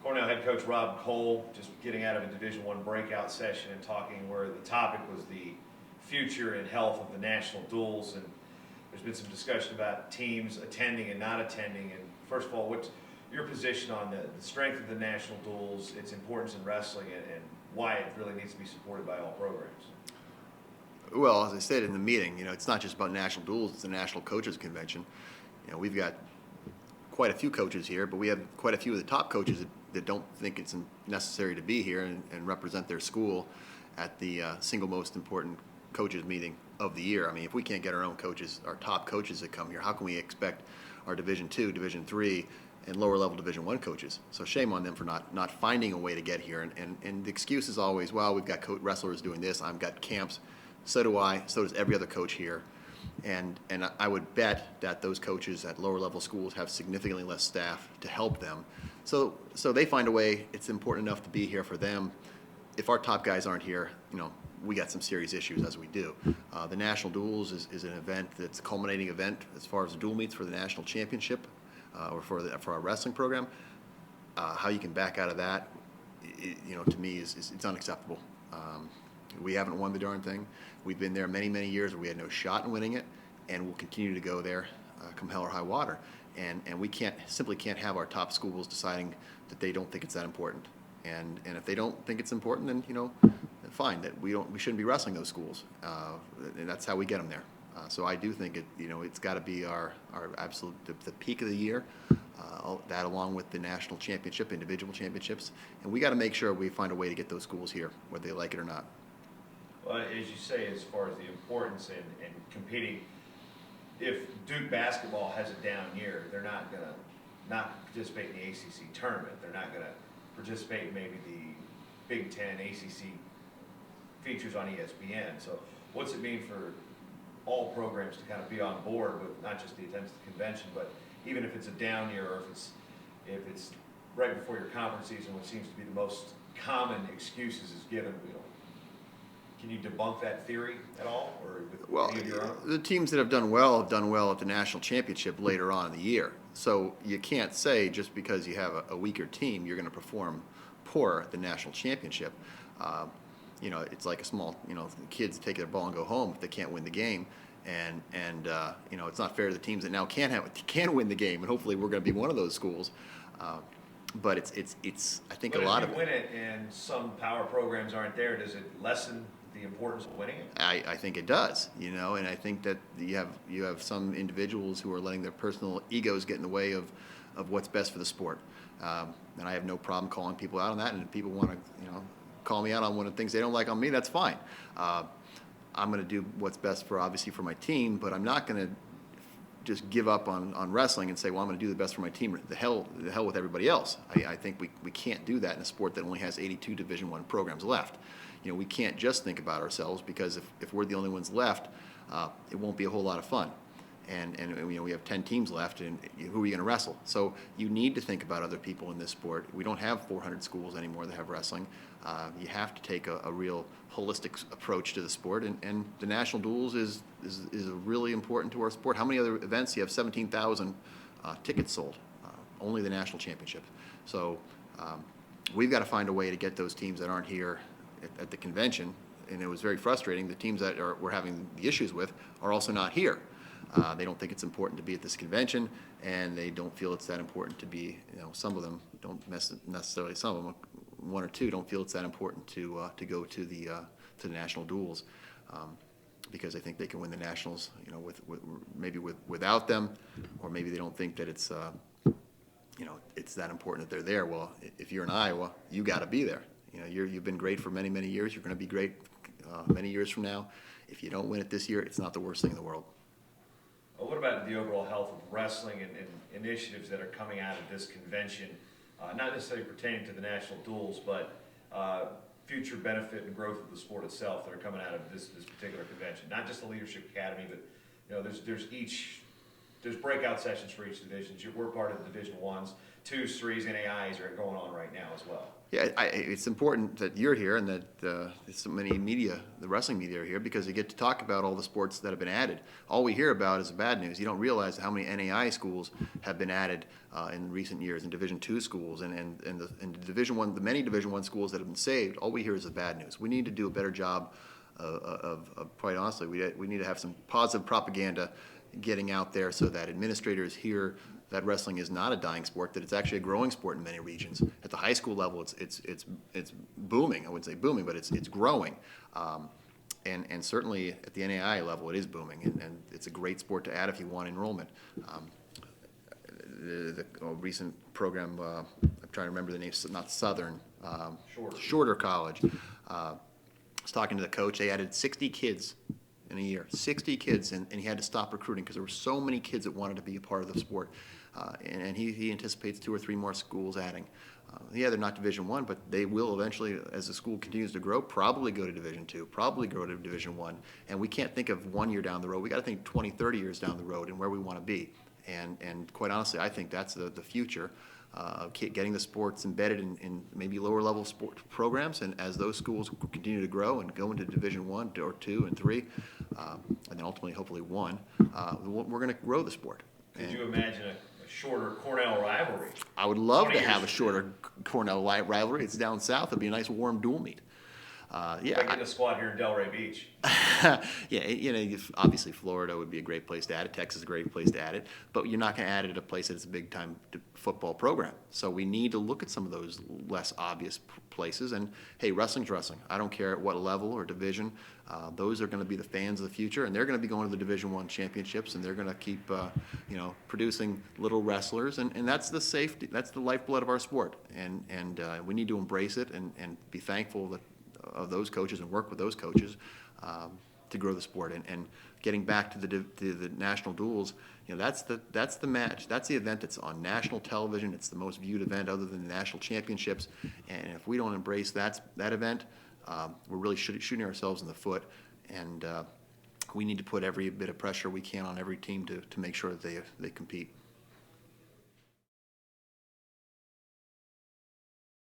Cornell head coach Rob Koll just getting out of a Division I breakout session and talking where the topic was the future and health of the national duels, and there's been some discussion about teams attending and not attending. And first of all, what's your position on the strength of the national duels, its importance in wrestling, and why it really needs to be supported by all programs? Well, as I said in the meeting, it's not just about national duels, it's a national coaches convention. We've got quite a few coaches here, but we have quite a few of the top coaches that don't think it's necessary to be here and represent their school at the single most important coaches meeting of the year. I mean, if we can't get our own coaches, our top coaches that come here, how can we expect our Division II, Division III, and lower level Division I coaches? So shame on them for not finding a way to get here. And the excuse is always, well, we've got wrestlers doing this, I've got camps. So do I, so does every other coach here. And I would bet that those coaches at lower level schools have significantly less staff to help them. So they find a way. It's important enough to be here for them. If our top guys aren't here, we got some serious issues, as we do. The National Duels is an event that's a culminating event as far as the dual meets for the national championship or for our wrestling program. How you can back out of that, to me, it's unacceptable. We haven't won the darn thing. We've been there many, many years where we had no shot in winning it, and we'll continue to go there come hell or high water. And we simply can't have our top schools deciding that they don't think it's that important. And if they don't think it's important, then fine. That we shouldn't be wrestling those schools, and that's how we get them there. So I do think it's got to be our absolute the peak of the year. That along with the national championship, individual championships, and we got to make sure we find a way to get those schools here, whether they like it or not. Well, as you say, as far as the importance in competing, if Duke basketball has a down year, they're not going to not participate in the ACC tournament. They're not going to participate in maybe the Big Ten, ACC features on ESPN. So what's it mean for all programs to kind of be on board with not just the attendance at the convention, but even if it's a down year, or if it's right before your conference season, which seems to be the most common excuses is given. Can you debunk that theory at all, or with any of your own? The teams that have done well at the national championship later on in the year. So you can't say just because you have a weaker team, you're going to perform poor at the national championship. It's like a small, kids take their ball and go home if they can't win the game. And it's not fair to the teams that now can win the game, and hopefully we're going to be one of those schools. But it's I think but a lot of. If you win it and some power programs aren't there, does it lessen the importance of winning it? I think it does, and I think that you have some individuals who are letting their personal egos get in the way of what's best for the sport. And I have no problem calling people out on that, and if people want to call me out on one of the things they don't like on me, that's fine. I'm going to do what's best for my team, but I'm not going to just give up on wrestling and say, well, I'm going to do the best for my team. The hell with everybody else. I think we can't do that in a sport that only has 82 Division I programs left. We can't just think about ourselves, because if we're the only ones left, it won't be a whole lot of fun. And we have 10 teams left, and who are you going to wrestle? So you need to think about other people in this sport. We don't have 400 schools anymore that have wrestling. You have to take a real holistic approach to the sport, and the national duels is really important to our sport. How many other events? You have 17,000 tickets sold, only the national championship. So we've got to find a way to get those teams that aren't here at the convention, and it was very frustrating. The teams that we're having the issues with are also not here. They don't think it's important to be at this convention, and they don't feel it's that important to be. Some of them don't necessarily. Some of them, one or two, don't feel it's that important to go to the national duels, because they think they can win the nationals. Without them, or maybe they don't think that it's it's that important that they're there. Well, if you're in Iowa, you got to be there. You've been great for many, many years. You're going to be great many years from now. If you don't win it this year, it's not the worst thing in the world. Well, what about the overall health of wrestling and initiatives that are coming out of this convention, not necessarily pertaining to the national duels, but future benefit and growth of the sport itself that are coming out of this particular convention? Not just the Leadership Academy, but there's breakout sessions for each division. We're part of the Division I's. twos, threes, and AIs are going on right now as well. Yeah, it's important that you're here and that so many media, the wrestling media, are here because you get to talk about all the sports that have been added. All we hear about is the bad news. You don't realize how many NAI schools have been added in recent years, and Division II schools, and Division I, the many Division I schools that have been saved. All we hear is the bad news. We need to do a better job of quite honestly, we need to have some positive propaganda getting out there so that administrators hear that wrestling is not a dying sport, that it's actually a growing sport in many regions. At the high school level, it's booming. I wouldn't say booming, but it's growing. And certainly at the NAI level, it is booming, and it's a great sport to add if you want enrollment. The recent program, I'm trying to remember the name, not Southern, Shorter College. I was talking to the coach. They added 60 kids in a year, 60 kids, and he had to stop recruiting because there were so many kids that wanted to be a part of the sport. And he anticipates 2 or 3 more schools adding. Yeah, they're not Division I, but they will eventually, as the school continues to grow, probably go to Division II, probably go to Division I. And we can't think of 1 year down the road. We got to think 20, 30 years down the road and where we want to be. And quite honestly, I think that's the future. Getting the sports embedded in maybe lower level sport programs, and as those schools continue to grow and go into Division I or II and III, and then ultimately hopefully one, we're going to grow the sport. Could you imagine a shorter Cornell rivalry? I would love to have a shorter Cornell rivalry. It's down south. It'd be a nice warm dual meet. Yeah, like in the squad here in Delray Beach. Yeah, obviously Florida would be a great place to add it. Texas is a great place to add it. But you're not going to add it at a place that's a big-time football program. So we need to look at some of those less obvious places. And, hey, wrestling's wrestling. I don't care at what level or division. Those are going to be the fans of the future, and they're going to be going to the Division I championships, and they're going to keep, producing little wrestlers. And that's the safety. That's the lifeblood of our sport. And we need to embrace it and be thankful of those coaches and work with those coaches to grow the sport. And getting back to the national duels, that's the match. That's the event that's on national television. It's the most viewed event other than the national championships. And if we don't embrace that event, we're really shooting ourselves in the foot. And we need to put every bit of pressure we can on every team to make sure that they compete.